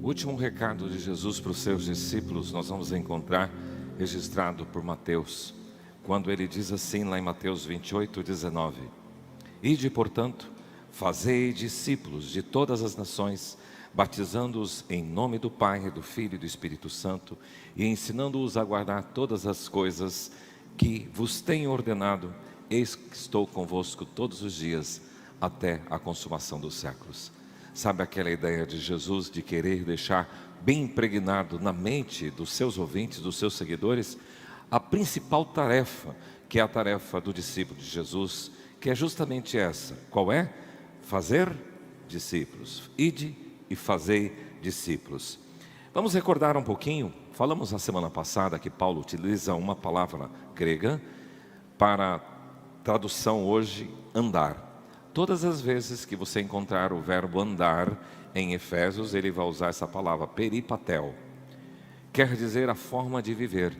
O último recado de Jesus para os seus discípulos nós vamos encontrar registrado por Mateus, quando ele diz assim lá em Mateus 28:19: Ide, portanto, fazei discípulos de todas as nações, batizando-os em nome do Pai, do Filho e do Espírito Santo, e ensinando-os a guardar todas as coisas que vos tenho ordenado. Eis que estou convosco todos os dias, até a consumação dos séculos. Sabe aquela ideia de Jesus de querer deixar bem impregnado na mente dos seus ouvintes, dos seus seguidores, a principal tarefa, que é a tarefa do discípulo de Jesus, que é justamente essa. Qual é? Fazer discípulos. Ide e fazei discípulos. Vamos recordar um pouquinho. Falamos na semana passada que Paulo utiliza uma palavra grega para tradução hoje, andar. Todas as vezes que você encontrar o verbo andar em Efésios, ele vai usar essa palavra peripatel. Quer dizer a forma de viver,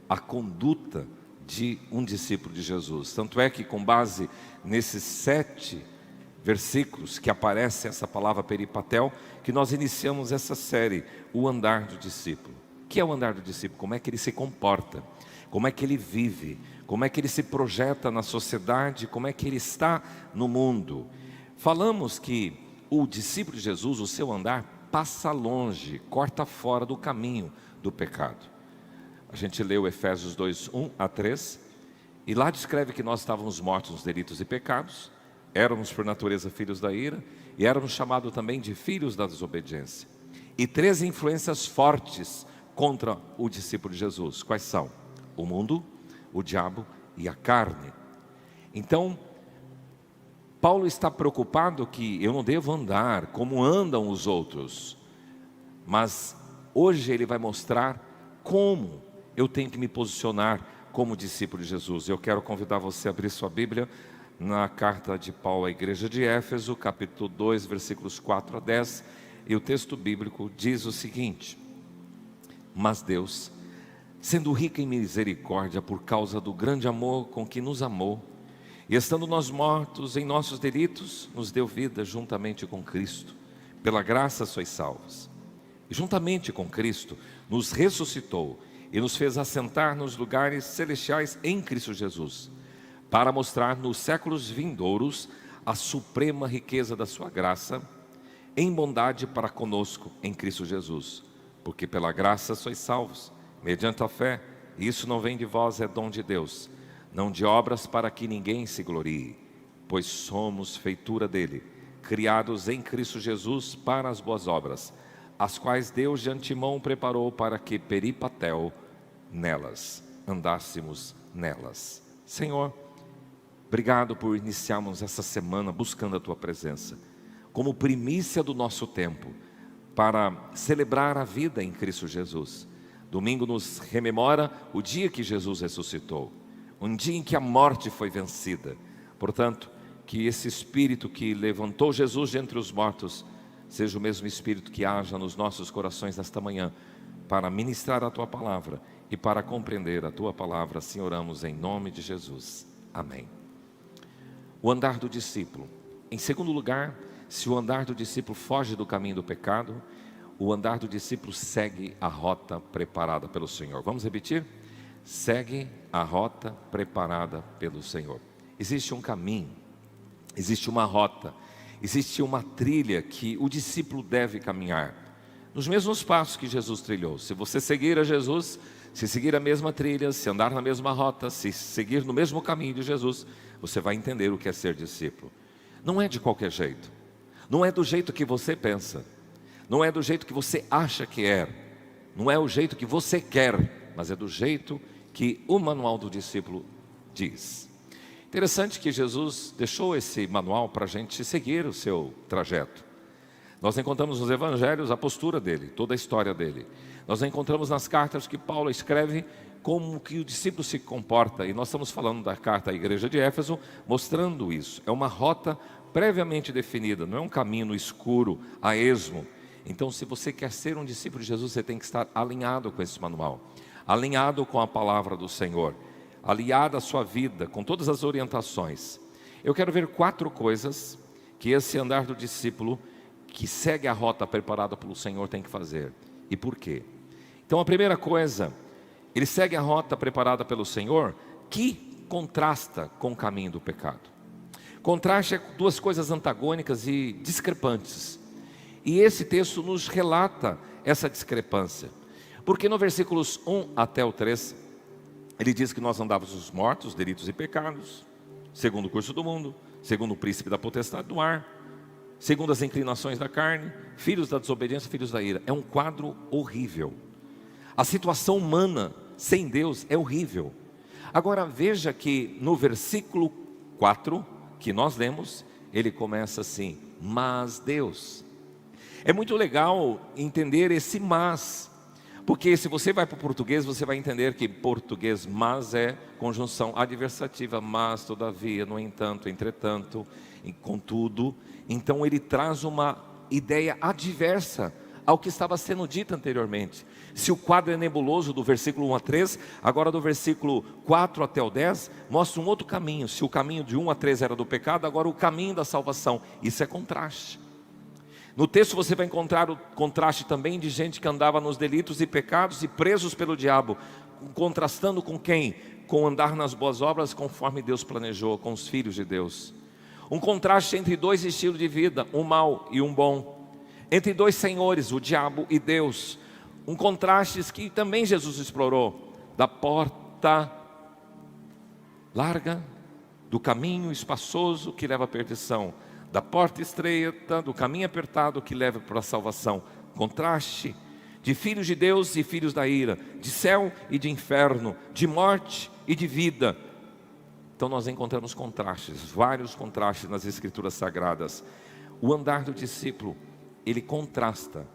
a conduta de um discípulo de Jesus. Tanto é que com base nesses 7 versículos que aparece essa palavra peripatel, que nós iniciamos essa série, o andar do discípulo. O que é o andar do discípulo? Como é que ele se comporta? Como é que ele vive? Como é que ele se projeta na sociedade? Como é que ele está no mundo? Falamos que o discípulo de Jesus, o seu andar, passa longe, corta fora do caminho do pecado. A gente leu Efésios 2:1-3, e lá descreve que nós estávamos mortos nos delitos e pecados, éramos por natureza filhos da ira, e éramos chamados também de filhos da desobediência. E 3 influências fortes contra o discípulo de Jesus. Quais são? O mundo, o diabo e a carne. Então, Paulo está preocupado que eu não devo andar como andam os outros, mas hoje ele vai mostrar como eu tenho que me posicionar como discípulo de Jesus. Eu quero convidar você a abrir sua Bíblia na carta de Paulo à igreja de Éfeso, capítulo 2, versículos 4-10, e o texto bíblico diz o seguinte: Mas Deus, sendo rico em misericórdia por causa do grande amor com que nos amou, e estando nós mortos em nossos delitos, nos deu vida juntamente com Cristo. Pela graça sois salvos. E juntamente com Cristo nos ressuscitou e nos fez assentar nos lugares celestiais em Cristo Jesus, para mostrar nos séculos vindouros a suprema riqueza da sua graça, em bondade para conosco em Cristo Jesus. Porque pela graça sois salvos, mediante a fé, e isso não vem de vós, é dom de Deus, não de obras para que ninguém se glorie, pois somos feitura dele, criados em Cristo Jesus para as boas obras, as quais Deus de antemão preparou para que peripatel nelas, andássemos nelas. Senhor, obrigado por iniciarmos essa semana buscando a tua presença, como primícia do nosso tempo, para celebrar a vida em Cristo Jesus. Domingo nos rememora o dia que Jesus ressuscitou, um dia em que a morte foi vencida. Portanto, que esse Espírito que levantou Jesus de entre os mortos seja o mesmo Espírito que haja nos nossos corações nesta manhã, para ministrar a tua palavra e para compreender a tua palavra. Assim oramos em nome de Jesus. Amém. O andar do discípulo. Em segundo lugar, se o andar do discípulo foge do caminho do pecado, o andar do discípulo segue a rota preparada pelo Senhor. Vamos repetir? Segue a rota preparada pelo Senhor. Existe um caminho, existe uma rota, existe uma trilha que o discípulo deve caminhar, nos mesmos passos que Jesus trilhou. Se você seguir a Jesus, se seguir a mesma trilha, se andar na mesma rota, se seguir no mesmo caminho de Jesus, você vai entender o que é ser discípulo. Não é de qualquer jeito, não é do jeito que você pensa, não é do jeito que você acha que é, não é o jeito que você quer, mas é do jeito que o manual do discípulo diz. Interessante que Jesus deixou esse manual para a gente seguir o seu trajeto. Nós encontramos nos evangelhos a postura dele, toda a história dele. Nós encontramos nas cartas que Paulo escreve como que o discípulo se comporta. E nós estamos falando da carta à igreja de Éfeso, mostrando isso. É uma rota previamente definida, não é um caminho no escuro, a esmo. Então, se você quer ser um discípulo de Jesus, você tem que estar alinhado com esse manual, alinhado com a palavra do Senhor, alinhado à sua vida, com todas as orientações. Eu quero ver 4 coisas que esse andar do discípulo que segue a rota preparada pelo Senhor tem que fazer. E por quê? Então a primeira coisa, ele segue a rota preparada pelo Senhor, que contrasta com o caminho do pecado. Contraste é duas coisas antagônicas e discrepantes. E esse texto nos relata essa discrepância. Porque no versículos 1 até o 3, ele diz que nós andávamos os mortos, delitos e pecados, segundo o curso do mundo, segundo o príncipe da potestade do ar, segundo as inclinações da carne, filhos da desobediência, filhos da ira. É um quadro horrível. A situação humana sem Deus é horrível. Agora veja que no versículo 4, que nós lemos, ele começa assim: mas Deus. É muito legal entender esse mas, porque se você vai para o português, você vai entender que português mas é conjunção adversativa, mas, todavia, no entanto, entretanto, contudo. Então ele traz uma ideia adversa ao que estava sendo dito anteriormente. Se o quadro é nebuloso do versículo 1 a 3, agora do versículo 4 até o 10, mostra um outro caminho. Se o caminho de 1 a 3 era do pecado, agora o caminho da salvação. Isso é contraste. No texto você vai encontrar o contraste também de gente que andava nos delitos e pecados e presos pelo diabo, contrastando com quem? Com andar nas boas obras conforme Deus planejou, com os filhos de Deus. Um contraste entre dois estilos de vida, um mau e um bom. Entre dois senhores, o diabo e Deus. Um contraste que também Jesus explorou, da porta larga, do caminho espaçoso que leva à perdição, da porta estreita, do caminho apertado que leva para a salvação. Contraste de filhos de Deus e filhos da ira, de céu e de inferno, de morte e de vida. Então nós encontramos contrastes, vários contrastes nas Escrituras Sagradas. O andar do discípulo, ele contrasta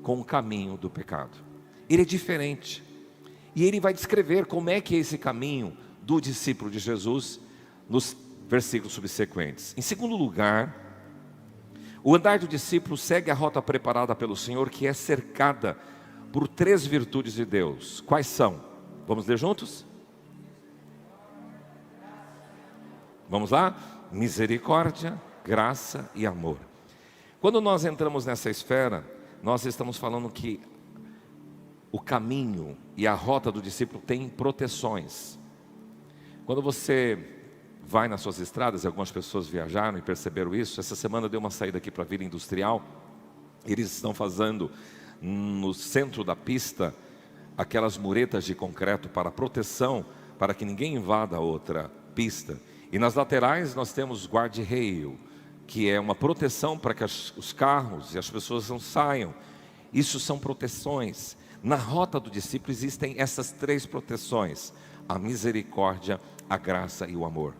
com o caminho do pecado. Ele é diferente. E ele vai descrever como é que é esse caminho do discípulo de Jesus nos versículos subsequentes. Em segundo lugar, o andar do discípulo segue a rota preparada pelo Senhor, que é cercada por 3 virtudes de Deus. Quais são? Vamos ler juntos? Vamos lá? Misericórdia, graça e amor. Quando nós entramos nessa esfera, nós estamos falando que o caminho e a rota do discípulo tem proteções. Quando você vai nas suas estradas, e algumas pessoas viajaram e perceberam isso. Essa semana eu dei uma saída aqui para a Vila Industrial. Eles estão fazendo no centro da pista aquelas muretas de concreto para proteção, para que ninguém invada a outra pista. E nas laterais nós temos guarda-reio, que é uma proteção para que os carros e as pessoas não saiam. Isso são proteções. Na rota do discípulo existem essas 3 proteções: a misericórdia, a graça e o amor.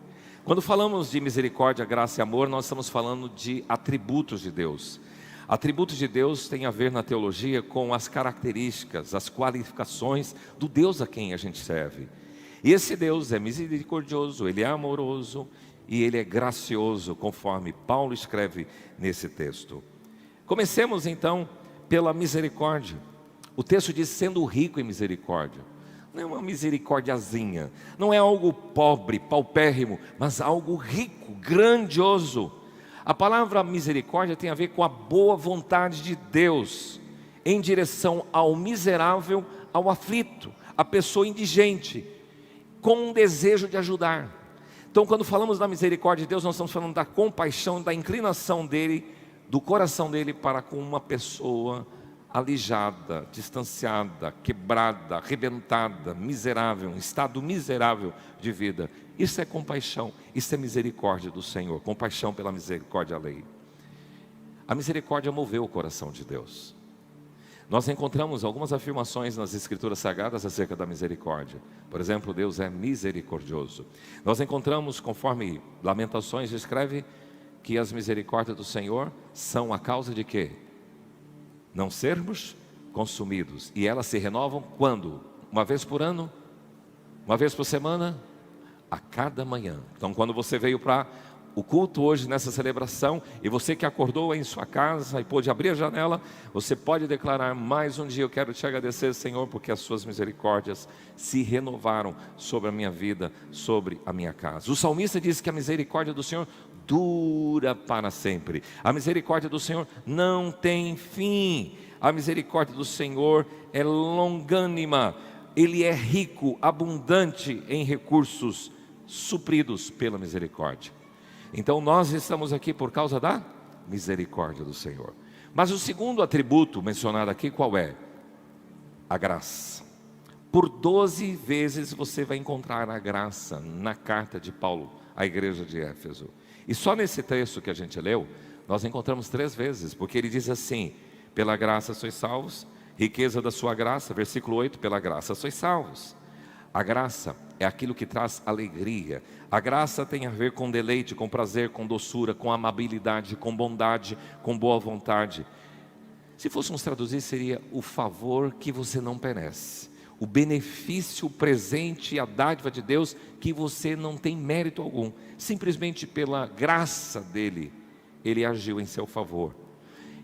Quando falamos de misericórdia, graça e amor, nós estamos falando de atributos de Deus. Atributos de Deus têm a ver na teologia com as características, as qualificações do Deus a quem a gente serve. E esse Deus é misericordioso, Ele é amoroso e Ele é gracioso, conforme Paulo escreve nesse texto. Comecemos então pela misericórdia. O texto diz: sendo rico em misericórdia. Não é uma misericórdiazinha, não é algo pobre, paupérrimo, mas algo rico, grandioso. A palavra misericórdia tem a ver com a boa vontade de Deus em direção ao miserável, ao aflito, à pessoa indigente, com um desejo de ajudar. Então, quando falamos da misericórdia de Deus, nós estamos falando da compaixão, da inclinação dele, do coração dele para com uma pessoa alijada, distanciada, quebrada, arrebentada, miserável, um estado miserável de vida. Isso é compaixão, isso é misericórdia do Senhor, compaixão pela misericórdia alheia. A misericórdia moveu o coração de Deus. Nós encontramos algumas afirmações nas Escrituras Sagradas acerca da misericórdia. Por exemplo, Deus é misericordioso. Nós encontramos, conforme Lamentações descreve, que as misericórdias do Senhor são a causa de quê? Não sermos consumidos. E elas se renovam quando? Uma vez por ano? Uma vez por semana? A cada manhã. Então, quando você veio para o culto hoje nessa celebração, e você que acordou em sua casa e pôde abrir a janela, você pode declarar: mais um dia eu quero te agradecer, Senhor, porque as suas misericórdias se renovaram sobre a minha vida, sobre a minha casa. O salmista diz que a misericórdia do Senhor dura para sempre. A misericórdia do Senhor não tem fim. A misericórdia do Senhor é longânima. Ele é rico, abundante em recursos, supridos pela misericórdia. Então nós estamos aqui por causa da misericórdia do Senhor. Mas o segundo atributo mencionado aqui qual é? A graça. Por 12 vezes você vai encontrar a graça na carta de Paulo à igreja de Éfeso. E só nesse texto que a gente leu, nós encontramos 3 vezes, porque ele diz assim: pela graça sois salvos, riqueza da sua graça, versículo 8, pela graça sois salvos. A graça é aquilo que traz alegria. A graça tem a ver com deleite, com prazer, com doçura, com amabilidade, com bondade, com boa vontade. Se fôssemos traduzir, seria o favor que você não merece, o benefício, o presente e a dádiva de Deus que você não tem mérito algum. Simplesmente pela graça dele, ele agiu em seu favor.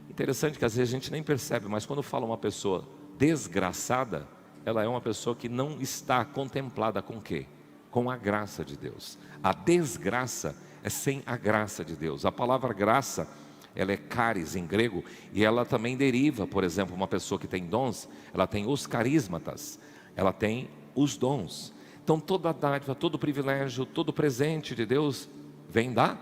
Interessante que às vezes a gente nem percebe, mas quando fala uma pessoa desgraçada, ela é uma pessoa que não está contemplada com o quê? Com a graça de Deus. A desgraça é sem a graça de Deus. A palavra graça, ela é charis em grego, e ela também deriva, por exemplo, uma pessoa que tem dons, ela tem os carismatas, ela tem os dons. Então toda a dádiva, todo o privilégio, todo o presente de Deus vem da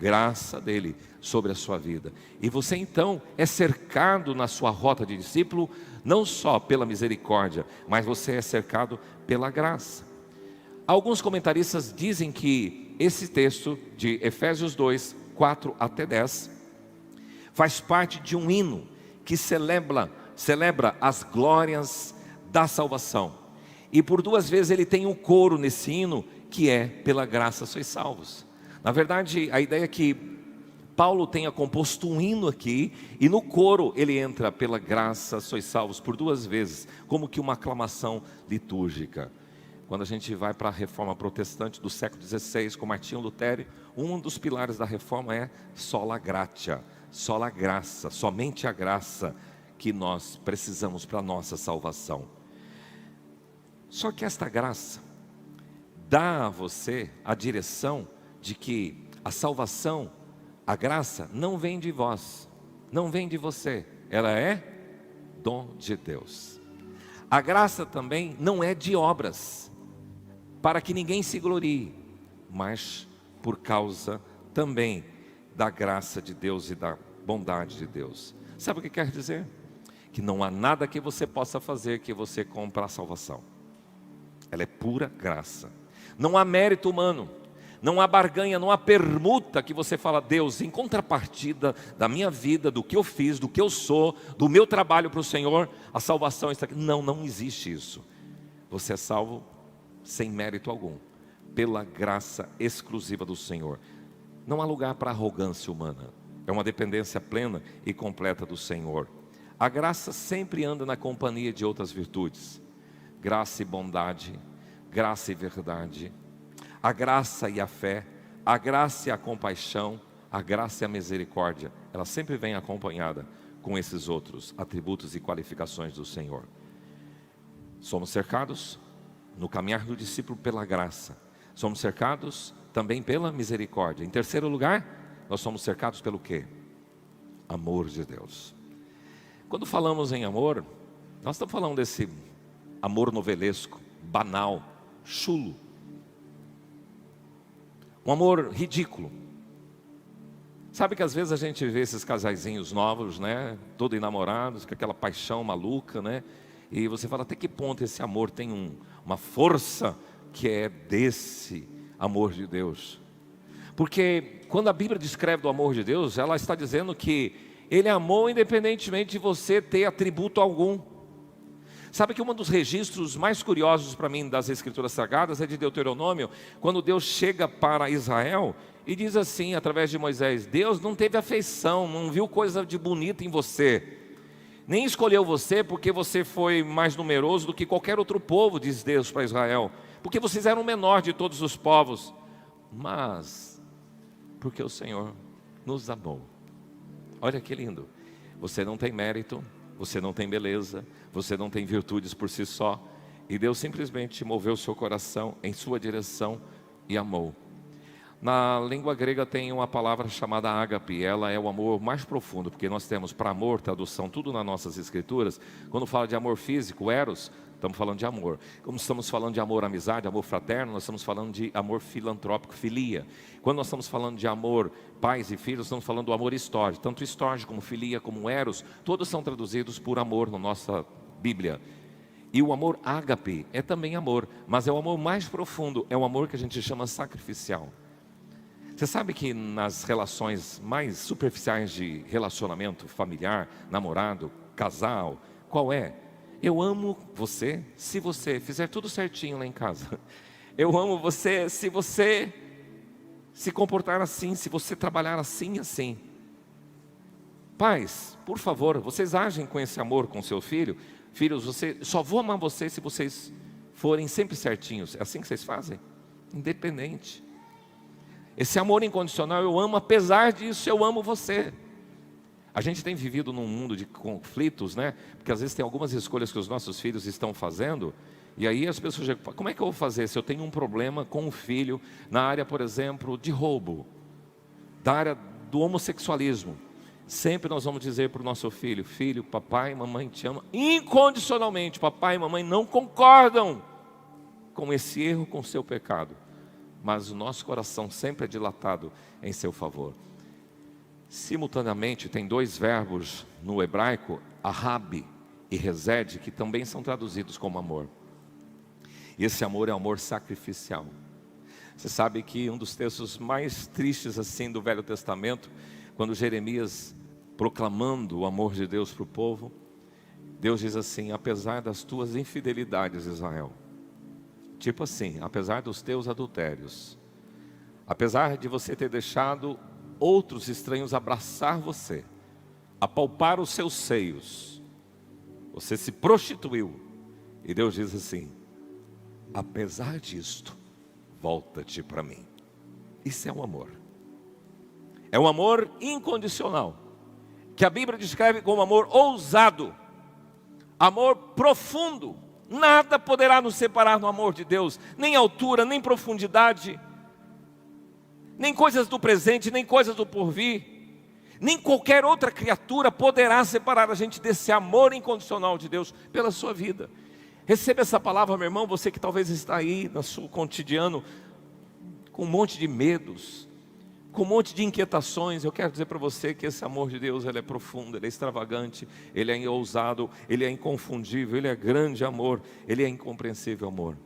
graça dele sobre a sua vida. E você então é cercado na sua rota de discípulo, não só pela misericórdia, mas você é cercado pela graça. Alguns comentaristas dizem que esse texto de Efésios 2, 4 até 10, faz parte de um hino que celebra as glórias da salvação. E por 2 vezes ele tem um coro nesse hino, que é pela graça sois salvos. Na verdade, a ideia é que Paulo tenha composto um hino aqui, e no coro ele entra pela graça sois salvos por 2 vezes, como que uma aclamação litúrgica. Quando a gente vai para a reforma protestante do século XVI, com Martinho Lutero, um dos pilares da reforma é sola gratia, sola graça, somente a graça que nós precisamos para a nossa salvação. Só que esta graça dá a você a direção de que a salvação, a graça não vem de vós, não vem de você, ela é dom de Deus. A graça também não é de obras, para que ninguém se glorie, mas por causa também da graça de Deus e da bondade de Deus. Sabe o que quer dizer? Que não há nada que você possa fazer que você compre a salvação. Ela é pura graça. Não há mérito humano, não há barganha, não há permuta que você fala: Deus, em contrapartida da minha vida, do que eu fiz, do que eu sou, do meu trabalho para o Senhor, a salvação está aqui. Não, não existe isso. Você é salvo sem mérito algum, pela graça exclusiva do Senhor. Não há lugar para arrogância humana, é uma dependência plena e completa do Senhor. A graça sempre anda na companhia de outras virtudes: graça e bondade, graça e verdade, a graça e a fé, a graça e a compaixão, a graça e a misericórdia. Ela sempre vem acompanhada com esses outros atributos e qualificações do Senhor. Somos cercados no caminhar do discípulo pela graça, somos cercados também pela misericórdia. Em terceiro lugar, nós somos cercados pelo quê? Amor de Deus. Quando falamos em amor, nós estamos falando desse amor novelesco, banal, chulo, um amor ridículo. Sabe que às vezes a gente vê esses casaizinhos novos, né, todos enamorados, com aquela paixão maluca, né, e você fala: até que ponto esse amor tem uma força que é desse amor de Deus? Porque quando a Bíblia descreve do amor de Deus, ela está dizendo que Ele amou independentemente de você ter atributo algum. Sabe que um dos registros mais curiosos para mim das Escrituras Sagradas é de Deuteronômio, quando Deus chega para Israel e diz assim, através de Moisés: Deus não teve afeição, não viu coisa de bonita em você, nem escolheu você porque você foi mais numeroso do que qualquer outro povo, diz Deus para Israel, porque vocês eram o menor de todos os povos, mas porque o Senhor nos amou. Olha que lindo. Você não tem mérito, você não tem beleza, você não tem virtudes por si só, e Deus simplesmente moveu o seu coração em sua direção e amou. Na língua grega tem uma palavra chamada ágape, ela é o amor mais profundo, porque nós temos para amor, tradução, tudo nas nossas escrituras. Quando fala de amor físico, eros, estamos falando de amor. Como estamos falando de amor, amizade, amor fraterno, nós estamos falando de amor filantrópico, filia. Quando nós estamos falando de amor, pais e filhos, estamos falando do amor histórico. Tanto histórico como filia, como eros, todos são traduzidos por amor na nossa Bíblia. E o amor ágape é também amor, mas é o amor mais profundo, é o amor que a gente chama sacrificial. Você sabe que nas relações mais superficiais de relacionamento familiar, namorado, casal, qual é? Eu amo você se você fizer tudo certinho lá em casa. Eu amo você se você se comportar assim, se você trabalhar assim e assim. Pais, por favor, vocês agem com esse amor com seu filho. Filhos, só vou amar você se vocês forem sempre certinhos. É assim que vocês fazem? Independente. Esse amor incondicional, eu amo, apesar disso, eu amo você. A gente tem vivido num mundo de conflitos, né? Porque às vezes tem algumas escolhas que os nossos filhos estão fazendo, e aí as pessoas dizem, como é que eu vou fazer se eu tenho um problema com um filho na área, por exemplo, de roubo, da área do homossexualismo? Sempre nós vamos dizer para o nosso filho, filho, papai e mamãe te amam incondicionalmente, papai e mamãe não concordam com esse erro, com o seu pecado. Mas o nosso coração sempre é dilatado em seu favor. Simultaneamente, tem dois verbos no hebraico, ahab e resed, que também são traduzidos como amor. E esse amor é um amor sacrificial. Você sabe que um dos textos mais tristes assim do Velho Testamento, quando Jeremias, proclamando o amor de Deus para o povo, Deus diz assim, apesar das tuas infidelidades, Israel, tipo assim, apesar dos teus adultérios, apesar de você ter deixado outros estranhos abraçar você, apalpar os seus seios, você se prostituiu, e Deus diz assim, apesar disto, volta-te para mim. Isso é um amor. É um amor incondicional, que a Bíblia descreve como amor ousado, amor profundo. Nada poderá nos separar do amor de Deus, nem altura, nem profundidade, nem coisas do presente, nem coisas do porvir, nem qualquer outra criatura poderá separar a gente desse amor incondicional de Deus pela sua vida. Receba essa palavra, meu irmão, você que talvez está aí no seu cotidiano com um monte de medos, com um monte de inquietações. Eu quero dizer para você que esse amor de Deus, ele é profundo, ele é extravagante, ele é ousado, ele é inconfundível, ele é grande amor, ele é incompreensível amor.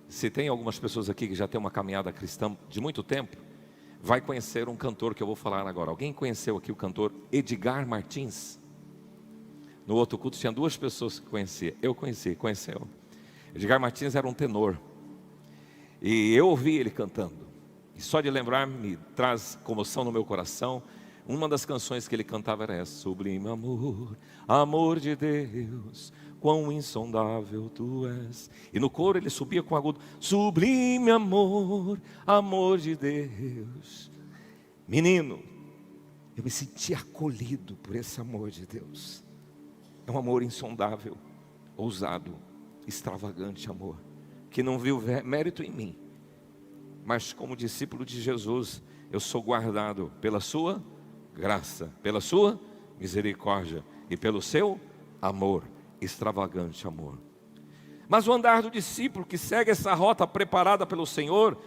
Se tem algumas pessoas aqui que já tem uma caminhada cristã de muito tempo, vai conhecer um cantor que eu vou falar agora. Alguém conheceu aqui o cantor Edgar Martins? No outro culto tinha duas pessoas que conhecia. Eu conheci, conheceu. Edgar Martins era um tenor, e eu ouvi ele cantando. E só de lembrar me traz comoção no meu coração. Uma das canções que ele cantava era essa: sublime amor, amor de Deus, quão insondável tu és. E no coro ele subia com agudo: sublime amor, amor de Deus. Menino, eu me senti acolhido por esse amor de Deus. É um amor insondável, ousado, extravagante amor, que não viu mérito em mim, mas como discípulo de Jesus, eu sou guardado pela sua graça, pela sua misericórdia e pelo seu amor, extravagante amor. Mas o andar do discípulo que segue essa rota preparada pelo Senhor,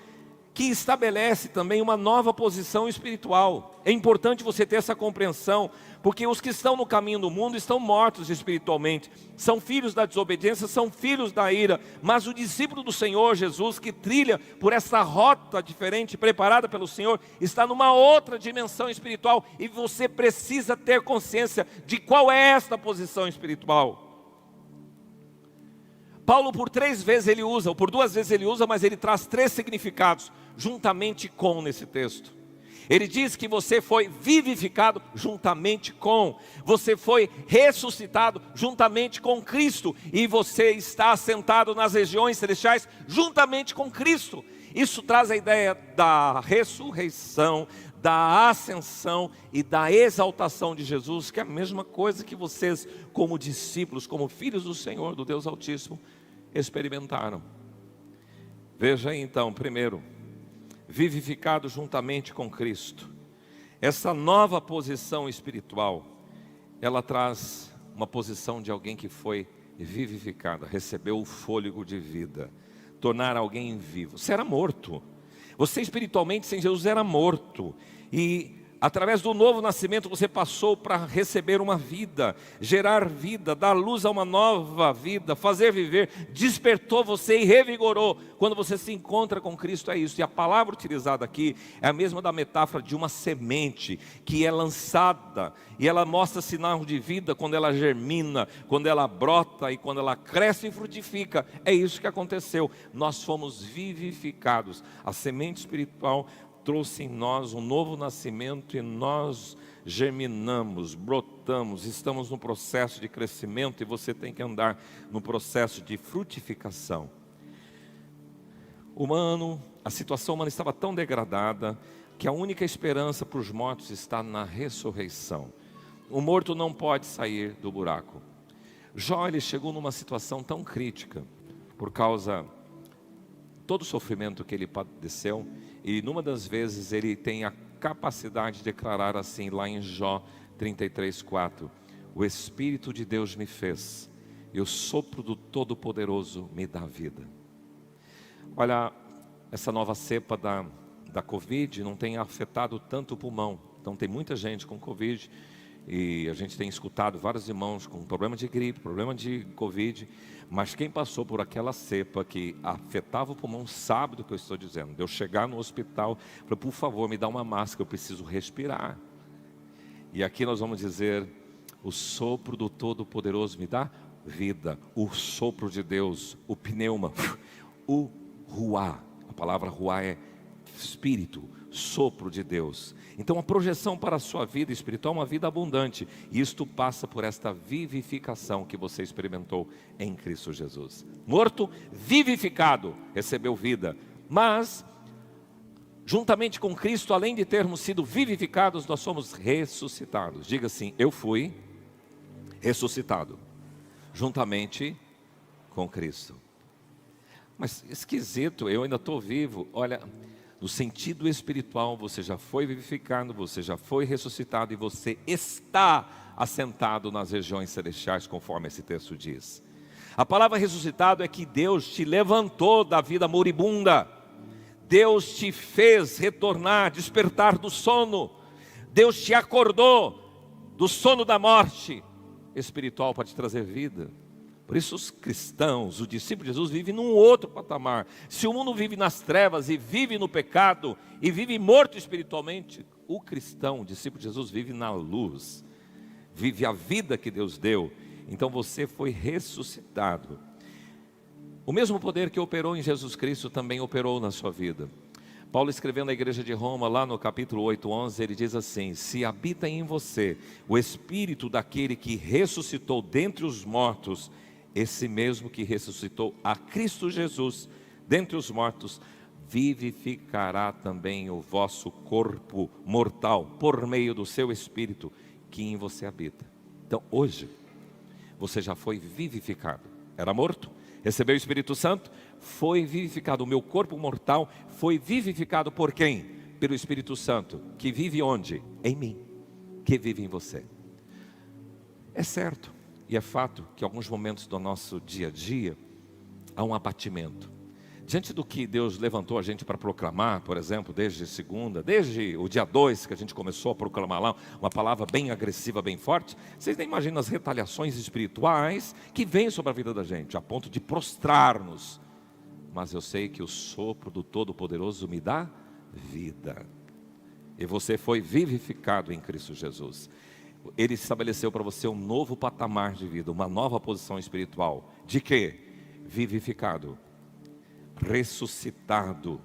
que estabelece também uma nova posição espiritual. É importante você ter essa compreensão, porque os que estão no caminho do mundo estão mortos espiritualmente, são filhos da desobediência, são filhos da ira. Mas o discípulo do Senhor Jesus, que trilha por essa rota diferente, preparada pelo Senhor, está numa outra dimensão espiritual, e você precisa ter consciência de qual é esta posição espiritual. Paulo por 3 vezes ele usa, ou por 2 vezes ele usa, mas ele traz 3 significados, juntamente com, nesse texto. Ele diz que você foi vivificado juntamente com, você foi ressuscitado juntamente com Cristo, e você está assentado nas regiões celestiais juntamente com Cristo. Isso traz a ideia da ressurreição, da ascensão e da exaltação de Jesus, que é a mesma coisa que vocês, como discípulos, como filhos do Senhor, do Deus Altíssimo, experimentaram. Veja aí então, primeiro, vivificado juntamente com Cristo. Essa nova posição espiritual, ela traz uma posição de alguém que foi vivificado, recebeu o fôlego de vida, tornar alguém vivo. Você era morto. Você espiritualmente sem Jesus era morto. E através do novo nascimento você passou para receber uma vida, gerar vida, dar luz a uma nova vida, fazer viver. Despertou você e revigorou. Quando você se encontra com Cristo é isso. E a palavra utilizada aqui é a mesma da metáfora de uma semente que é lançada. E ela mostra sinal de vida quando ela germina, quando ela brota e quando ela cresce e frutifica. É isso que aconteceu. Nós fomos vivificados. A semente espiritual trouxe em nós um novo nascimento e nós germinamos, brotamos, estamos no processo de crescimento e você tem que andar no processo de frutificação. A situação humana estava tão degradada que a única esperança para os mortos está na ressurreição. O morto não pode sair do buraco. Jó, ele chegou numa situação tão crítica por causa todo o sofrimento que ele padeceu. E numa das vezes ele tem a capacidade de declarar assim, lá em Jó 33:4: o Espírito de Deus me fez, e o sopro do Todo-Poderoso me dá vida. Olha, essa nova cepa da Covid não tem afetado tanto o pulmão. Então tem muita gente com Covid, e a gente tem escutado vários irmãos com problema de gripe, problema de Covid. Mas quem passou por aquela cepa que afetava o pulmão sabe do que eu estou dizendo. De eu chegar no hospital, falei, por favor, me dá uma máscara, eu preciso respirar. E aqui nós vamos dizer, o sopro do Todo-Poderoso me dá vida. O sopro de Deus, o pneuma, o ruá. A palavra ruá é espírito, sopro de Deus. Então a projeção para a sua vida espiritual é uma vida abundante. E isto passa por esta vivificação que você experimentou em Cristo Jesus. Morto, vivificado, recebeu vida. Mas, juntamente com Cristo, além de termos sido vivificados, nós somos ressuscitados. Diga assim, eu fui ressuscitado, juntamente com Cristo. Mas esquisito, eu ainda estou vivo. Olha, no sentido espiritual, você já foi vivificado, você já foi ressuscitado e você está assentado nas regiões celestiais, conforme esse texto diz. A palavra ressuscitado é que Deus te levantou da vida moribunda. Deus te fez retornar, despertar do sono. Deus te acordou do sono da morte espiritual para te trazer vida. Por isso os cristãos, o discípulo de Jesus vive num outro patamar. Se o mundo vive nas trevas e vive no pecado e vive morto espiritualmente, o cristão, o discípulo de Jesus vive na luz, vive a vida que Deus deu. Então você foi ressuscitado. O mesmo poder que operou em Jesus Cristo também operou na sua vida. Paulo, escrevendo à igreja de Roma, lá no capítulo 8:11, ele diz assim: se habita em você o Espírito daquele que ressuscitou dentre os mortos, esse mesmo que ressuscitou a Cristo Jesus dentre os mortos, vivificará também o vosso corpo mortal, por meio do seu Espírito que em você habita. Então hoje, você já foi vivificado. Era morto, recebeu o Espírito Santo, foi vivificado. O meu corpo mortal foi vivificado por quem? Pelo Espírito Santo, que vive onde? Em mim, que vive em você. É certo e é fato que em alguns momentos do nosso dia a dia há um abatimento. Diante do que Deus levantou a gente para proclamar, por exemplo, desde o dia 2 que a gente começou a proclamar lá, uma palavra bem agressiva, bem forte, vocês nem imaginam as retaliações espirituais que vêm sobre a vida da gente, a ponto de prostrar-nos. Mas eu sei que o sopro do Todo-Poderoso me dá vida. E você foi vivificado em Cristo Jesus. Ele estabeleceu para você um novo patamar de vida, uma nova posição espiritual. De quê? Vivificado, ressuscitado.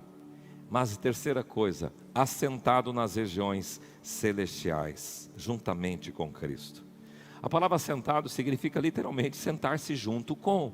Mas terceira coisa, assentado nas regiões celestiais, juntamente com Cristo. A palavra assentado significa literalmente sentar-se junto com.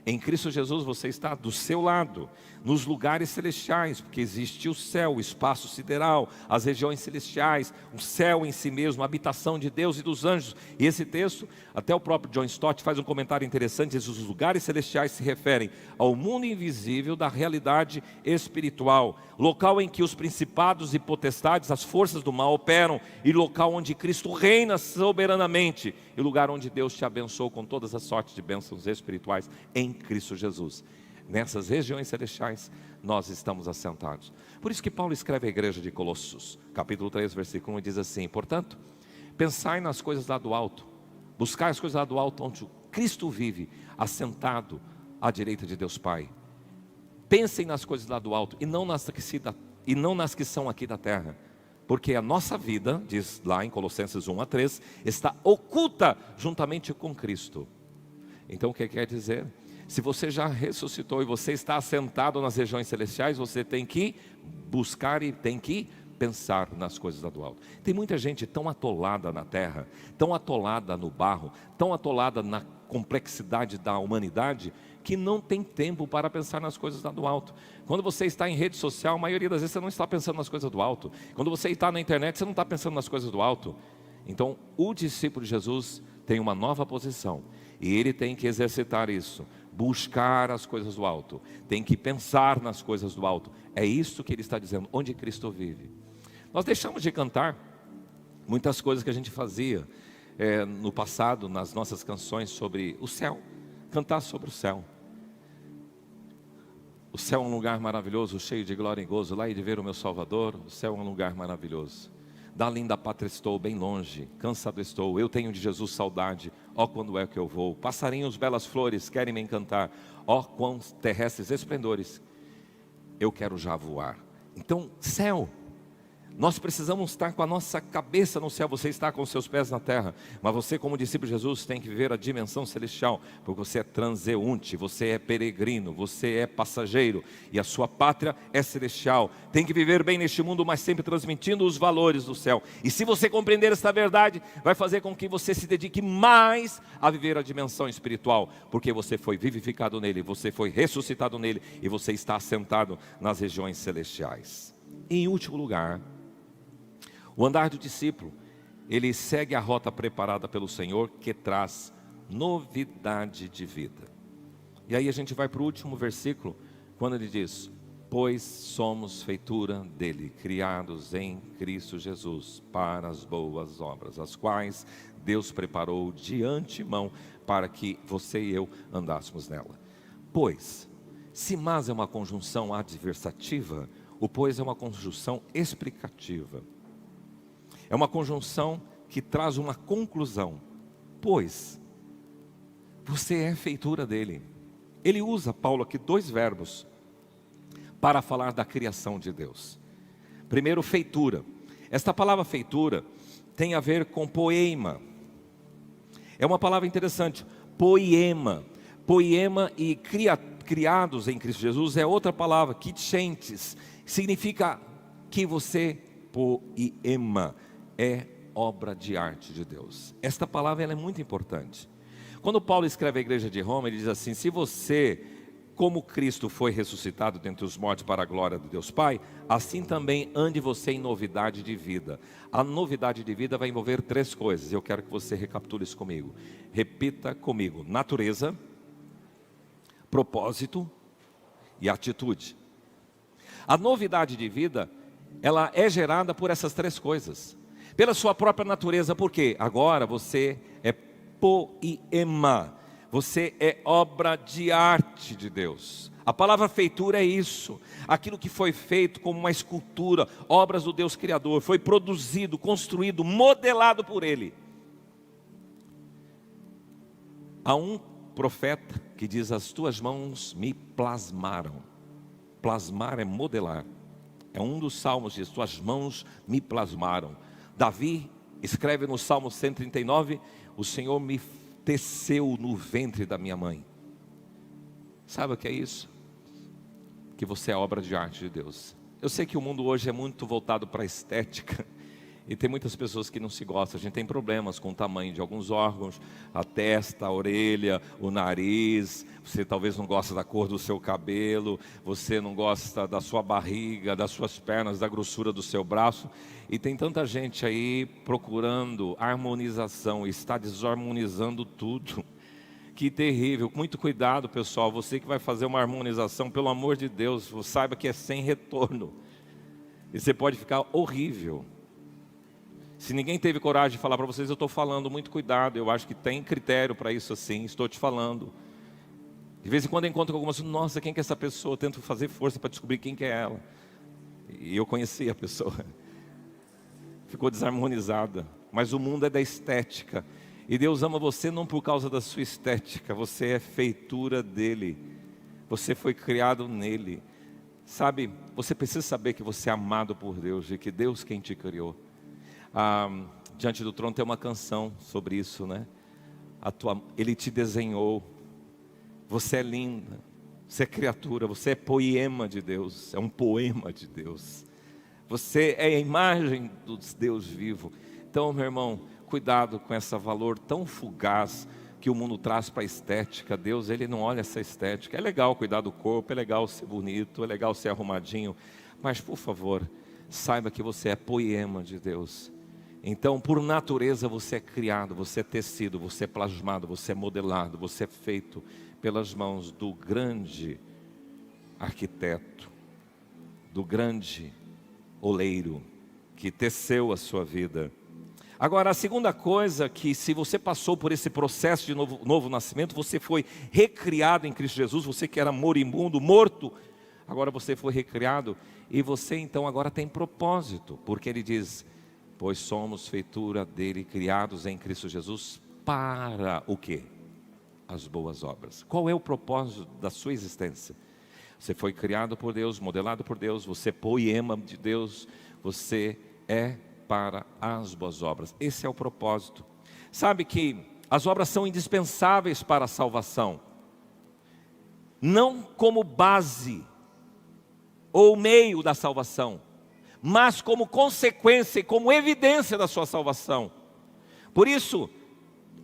Em Cristo Jesus você está do seu lado, nos lugares celestiais, porque existe o céu, o espaço sideral, as regiões celestiais, o céu em si mesmo, a habitação de Deus e dos anjos. E esse texto, até o próprio John Stott faz um comentário interessante, diz: os lugares celestiais se referem ao mundo invisível da realidade espiritual, local em que os principados e potestades, as forças do mal operam, e local onde Cristo reina soberanamente, e lugar onde Deus te abençoou com todas as sortes de bênçãos espirituais em Cristo Jesus. Nessas regiões celestiais nós estamos assentados. Por isso que Paulo escreve à igreja de Colossos, capítulo 3, versículo 1, e diz assim: portanto, pensai nas coisas lá do alto, buscai as coisas lá do alto, onde Cristo vive, assentado à direita de Deus Pai. Pensem nas coisas lá do alto, e não nas que são aqui da terra, porque a nossa vida, diz lá em Colossenses 1 a 3, está oculta juntamente com Cristo. Então o que quer dizer? Se você já ressuscitou e você está assentado nas regiões celestiais, você tem que buscar e tem que pensar nas coisas lá do alto. Tem muita gente tão atolada na terra, tão atolada no barro, tão atolada na complexidade da humanidade, que não tem tempo para pensar nas coisas lá do alto. Quando você está em rede social, a maioria das vezes você não está pensando nas coisas do alto. Quando você está na internet, você não está pensando nas coisas do alto. Então, o discípulo de Jesus tem uma nova posição, e ele tem que exercitar isso, buscar as coisas do alto, tem que pensar nas coisas do alto. É isso que ele está dizendo, onde Cristo vive. Nós deixamos de cantar muitas coisas que a gente fazia no passado, nas nossas canções sobre o céu, cantar sobre o céu. O céu é um lugar maravilhoso, cheio de glória e gozo, lá e de ver o meu Salvador. O céu é um lugar maravilhoso. Da linda pátria estou, bem longe, cansado estou, eu tenho de Jesus saudade, ó quando é que eu vou. Passarinhos, belas flores, querem me encantar, ó quão terrestres esplendores, eu quero já voar. Então, céu, nós precisamos estar com a nossa cabeça no céu. Você está com os seus pés na terra, mas você, como discípulo de Jesus, tem que viver a dimensão celestial, porque você é transeunte, você é peregrino, você é passageiro, e a sua pátria é celestial. Tem que viver bem neste mundo, mas sempre transmitindo os valores do céu. E se você compreender esta verdade, vai fazer com que você se dedique mais a viver a dimensão espiritual, porque você foi vivificado nele, você foi ressuscitado nele, e você está assentado nas regiões celestiais. Em último lugar, o andar do discípulo, ele segue a rota preparada pelo Senhor, que traz novidade de vida. E aí a gente vai para o último versículo, quando ele diz: pois somos feitura dele, criados em Cristo Jesus, para as boas obras, as quais Deus preparou de antemão, para que você e eu andássemos nela. Pois, se mas é uma conjunção adversativa, o pois é uma conjunção explicativa. É uma conjunção que traz uma conclusão. Pois, você é feitura dele. Ele usa, Paulo, aqui dois verbos para falar da criação de Deus. Primeiro, feitura. Esta palavra feitura tem a ver com poema. É uma palavra interessante, poema. Poema e criados em Cristo Jesus é outra palavra, kitschentes. Significa que você, poema, é obra de arte de Deus. Esta palavra ela é muito importante. Quando Paulo escreve à igreja de Roma, ele diz assim: se você, como Cristo foi ressuscitado dentre os mortos para a glória de Deus Pai, assim também ande você em novidade de vida. A novidade de vida vai envolver três coisas. Eu quero que você recapitule isso comigo. Repita comigo: natureza, propósito e atitude. A novidade de vida, ela é gerada por essas três coisas. Pela sua própria natureza, porque agora você é poema, você é obra de arte de Deus. A palavra feitura é isso, aquilo que foi feito como uma escultura, obras do Deus Criador, foi produzido, construído, modelado por Ele. Há um profeta que diz: as tuas mãos me plasmaram. Plasmar é modelar. É um dos salmos, diz: tuas mãos me plasmaram. Davi escreve no Salmo 139, o Senhor me teceu no ventre da minha mãe. Sabe o que é isso? Que você é obra de arte de Deus. Eu sei que o mundo hoje é muito voltado para a estética, E tem muitas pessoas que não se gostam. A gente tem problemas com o tamanho de alguns órgãos, a testa, a orelha, o nariz. Você talvez não gosta da cor do seu cabelo, você não gosta da sua barriga, das suas pernas, da grossura do seu braço. E tem tanta gente aí procurando harmonização, está desarmonizando tudo. Que terrível. Muito cuidado, pessoal. Você que vai fazer uma harmonização, pelo amor de Deus, saiba que é sem retorno. E você pode ficar horrível. Se ninguém teve coragem de falar para vocês, eu estou falando, muito cuidado. Eu acho que tem critério para isso assim, estou te falando. De vez em quando eu encontro com algumas pessoas, nossa, quem que é essa pessoa? Eu tento fazer força para descobrir quem que é ela. E eu conheci a pessoa. Ficou desarmonizada. Mas o mundo é da estética. E Deus ama você não por causa da sua estética. Você é feitura dEle. Você foi criado nele. Sabe, você precisa saber que você é amado por Deus. E que Deus quem te criou. Diante do trono tem uma canção sobre isso, né? Ele te desenhou. Você é linda. Você é criatura. Você é poema de Deus. É um poema de Deus. Você é a imagem do Deus vivo. Então, meu irmão, cuidado com esse valor tão fugaz que o mundo traz para a estética. Deus, Ele não olha essa estética. É legal cuidar do corpo, é legal ser bonito, é legal ser arrumadinho. Mas, por favor, saiba que você é poema de Deus. Então, por natureza, você é criado, você é tecido, você é plasmado, você é modelado, você é feito pelas mãos do grande arquiteto, do grande oleiro que teceu a sua vida. Agora, a segunda coisa que, se você passou por esse processo de novo nascimento, você foi recriado em Cristo Jesus. Você que era moribundo, morto, agora você foi recriado. E você então agora tem propósito, porque Ele diz: pois somos feitura dEle, criados em Cristo Jesus, para o quê? As boas obras. Qual é o propósito da sua existência? Você foi criado por Deus, modelado por Deus, você é poema de Deus, você é para as boas obras. Esse é o propósito. Sabe que as obras são indispensáveis para a salvação, não como base ou meio da salvação, mas como consequência e como evidência da sua salvação. Por isso,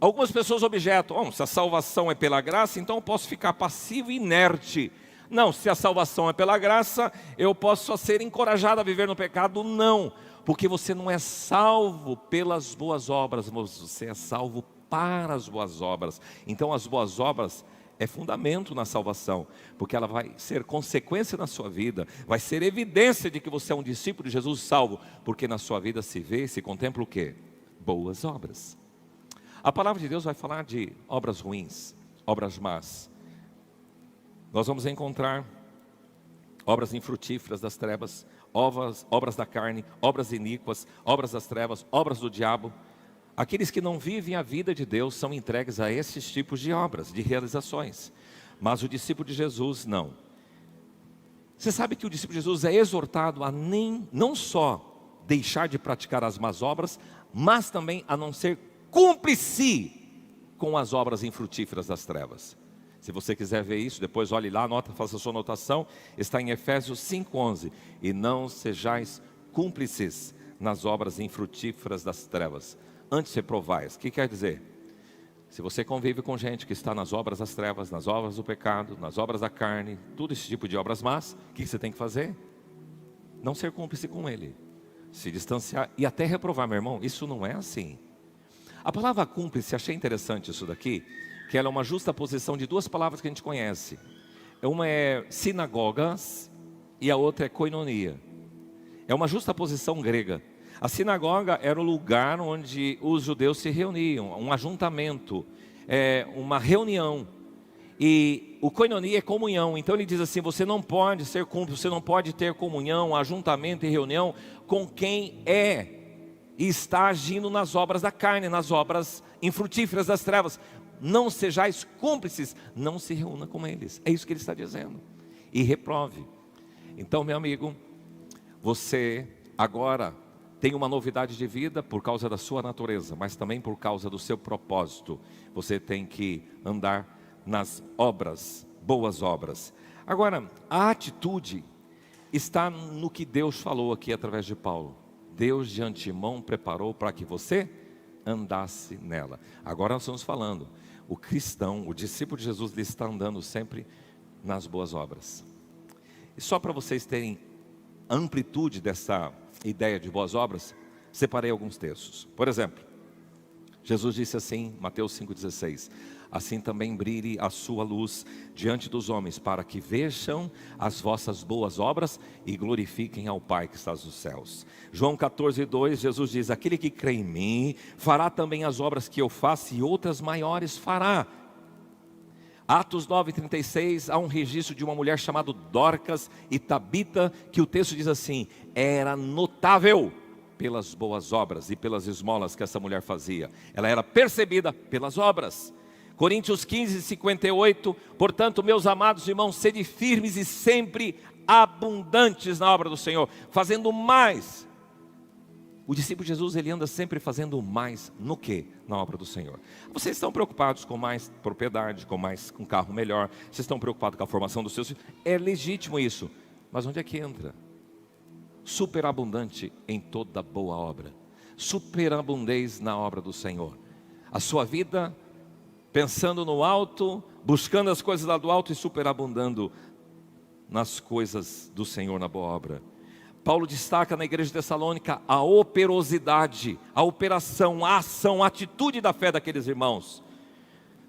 algumas pessoas objetam: se a salvação é pela graça, então eu posso ficar passivo e inerte. Não, se a salvação é pela graça, eu posso só ser encorajado a viver no pecado. Não, porque você não é salvo pelas boas obras, mas você é salvo para as boas obras. Então as boas obras é fundamento na salvação, porque ela vai ser consequência na sua vida, vai ser evidência de que você é um discípulo de Jesus salvo, porque na sua vida se vê, se contempla o quê? Boas obras. A palavra de Deus vai falar de obras ruins, obras más. Nós vamos encontrar obras infrutíferas das trevas, obras da carne, obras iníquas, obras das trevas, obras do diabo. Aqueles que não vivem a vida de Deus são entregues a esses tipos de obras, de realizações. Mas o discípulo de Jesus não. Você sabe que o discípulo de Jesus é exortado a não só deixar de praticar as más obras, mas também a não ser cúmplice com as obras infrutíferas das trevas. Se você quiser ver isso, depois olhe lá, anota, faça a sua anotação. Está em Efésios 5:11. E não sejais cúmplices nas obras infrutíferas das trevas, antes reprovais. O que quer dizer? Se você convive com gente que está nas obras das trevas, nas obras do pecado, nas obras da carne, todo esse tipo de obras más, o que você tem que fazer? Não ser cúmplice com ele, se distanciar e até reprovar. Meu irmão, isso não é assim. A palavra cúmplice, achei interessante isso daqui, que ela é uma justa posição de duas palavras que a gente conhece. Uma é sinagogas e a outra é koinonia. É uma justa posição grega. A sinagoga era o lugar onde os judeus se reuniam, um ajuntamento, uma reunião. E o koinonia é comunhão. Então ele diz assim: você não pode ser cúmplice, você não pode ter comunhão, ajuntamento e reunião com quem é e está agindo nas obras da carne, nas obras infrutíferas das trevas. Não sejais cúmplices, não se reúna com eles. É isso que ele está dizendo. E reprove. Então, meu amigo, você agora tem uma novidade de vida por causa da sua natureza, mas também por causa do seu propósito. Você tem que andar nas obras, boas obras. Agora, a atitude está no que Deus falou aqui através de Paulo. Deus de antemão preparou para que você andasse nela. Agora nós estamos falando, o cristão, o discípulo de Jesus, ele está andando sempre nas boas obras. E só para vocês terem a amplitude dessa ideia de boas obras, separei alguns textos. Por exemplo, Jesus disse assim, Mateus 5,16: assim também brilhe a sua luz diante dos homens, para que vejam as vossas boas obras e glorifiquem ao Pai que está nos céus. João 14,2, Jesus diz: aquele que crê em mim, fará também as obras que eu faço, e outras maiores fará. Atos 9,36, há um registro de uma mulher chamada Dorcas e Tabita, que o texto diz assim: era notável pelas boas obras e pelas esmolas que essa mulher fazia. Ela era percebida pelas obras. Coríntios 15:58, portanto, meus amados irmãos, sede firmes e sempre abundantes na obra do Senhor, fazendo mais. O discípulo de Jesus, ele anda sempre fazendo mais no quê? Na obra do Senhor. Vocês estão preocupados com mais propriedade, com um carro melhor, vocês estão preocupados com a formação dos seus filhos, é legítimo isso, mas onde é que entra? Superabundante em toda boa obra, superabundez na obra do Senhor. A sua vida pensando no alto, buscando as coisas lá do alto e superabundando nas coisas do Senhor, na boa obra. Paulo destaca na igreja de Tessalônica a operosidade, a operação, a ação, a atitude da fé daqueles irmãos.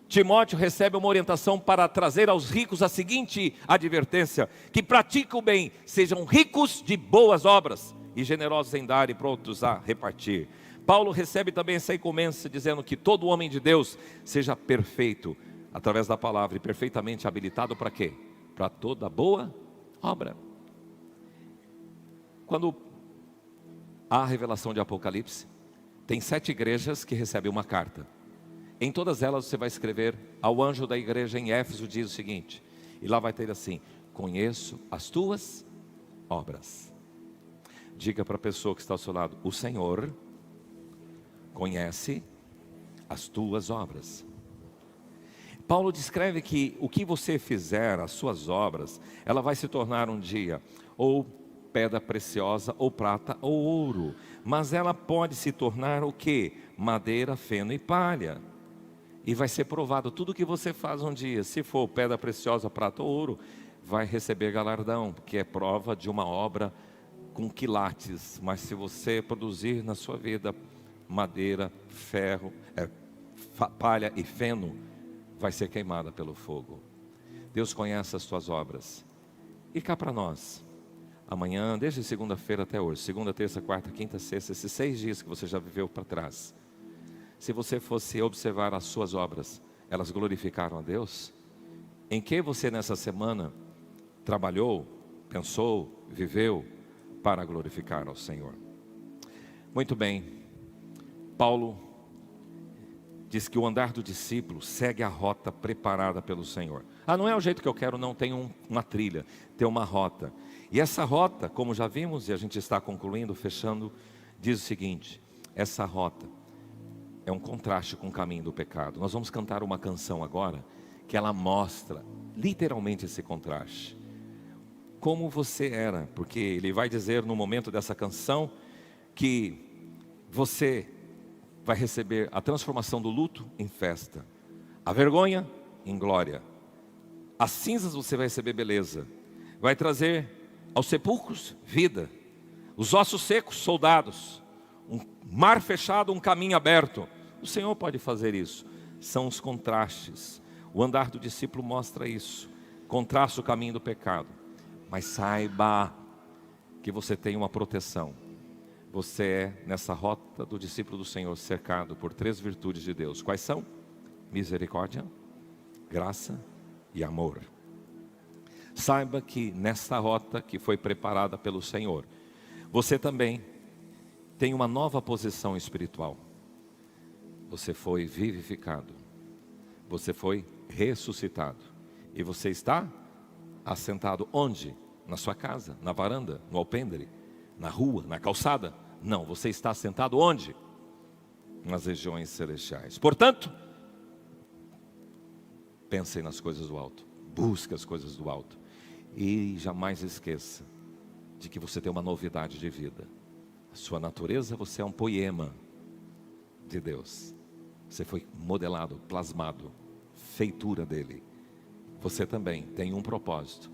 Timóteo recebe uma orientação para trazer aos ricos a seguinte advertência: que praticam o bem, sejam ricos de boas obras e generosos em dar e prontos a repartir. Paulo recebe também essa encomenda dizendo que todo homem de Deus seja perfeito através da palavra e perfeitamente habilitado para quê? Para toda boa obra. Quando há a revelação de Apocalipse, tem 7 igrejas que recebem uma carta. Em todas elas você vai escrever: ao anjo da igreja em Éfeso diz o seguinte, e lá vai ter assim: conheço as tuas obras. Diga para a pessoa que está ao seu lado: o Senhor conhece as tuas obras. Paulo descreve que o que você fizer, as suas obras, ela vai se tornar um dia ou pedra preciosa, ou prata, ou ouro, mas ela pode se tornar o que? Madeira, feno e palha. E vai ser provado tudo que você faz um dia. Se for pedra preciosa, prata ou ouro, vai receber galardão, que é prova de uma obra com quilates. Mas se você produzir na sua vida madeira, ferro, palha e feno, vai ser queimada pelo fogo. Deus conhece as tuas obras. E cá para nós, amanhã, desde segunda-feira até hoje, segunda, terça, quarta, quinta, sexta, esses 6 dias que você já viveu para trás, se você fosse observar as suas obras, elas glorificaram a Deus? Em que você nessa semana trabalhou, pensou, viveu para glorificar ao Senhor? Muito bem, Paulo diz que o andar do discípulo segue a rota preparada pelo Senhor. Não é o jeito que eu quero, não, tem uma trilha, tem uma rota. E essa rota, como já vimos, e a gente está concluindo, fechando, diz o seguinte: essa rota é um contraste com o caminho do pecado. Nós vamos cantar uma canção agora, que ela mostra literalmente esse contraste. Como você era, porque ele vai dizer no momento dessa canção, que você vai receber a transformação do luto em festa, a vergonha em glória, as cinzas você vai receber beleza, vai trazer aos sepulcros vida, os ossos secos soldados, um mar fechado, um caminho aberto. O Senhor pode fazer isso. São os contrastes. O andar do discípulo mostra isso. Contrasta o caminho do pecado. Mas saiba que você tem uma proteção. Você é, nessa rota do discípulo do Senhor, cercado por 3 virtudes de Deus. Quais são? Misericórdia, graça e amor. Saiba que nessa rota que foi preparada pelo Senhor, você também tem uma nova posição espiritual. Você foi vivificado, você foi ressuscitado, e você está assentado onde? Na sua casa, na varanda, no alpendre, na rua, na calçada? Não, você está assentado onde? Nas regiões celestiais. Portanto, pensem nas coisas do alto, busque as coisas do alto, e jamais esqueça de que você tem uma novidade de vida. A sua natureza, você é um poema de Deus. Você foi modelado, plasmado, feitura dele. Você também tem um propósito: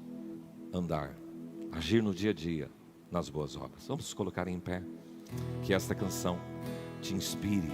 andar, agir no dia a dia, nas boas obras. Vamos nos colocar em pé. Que esta canção te inspire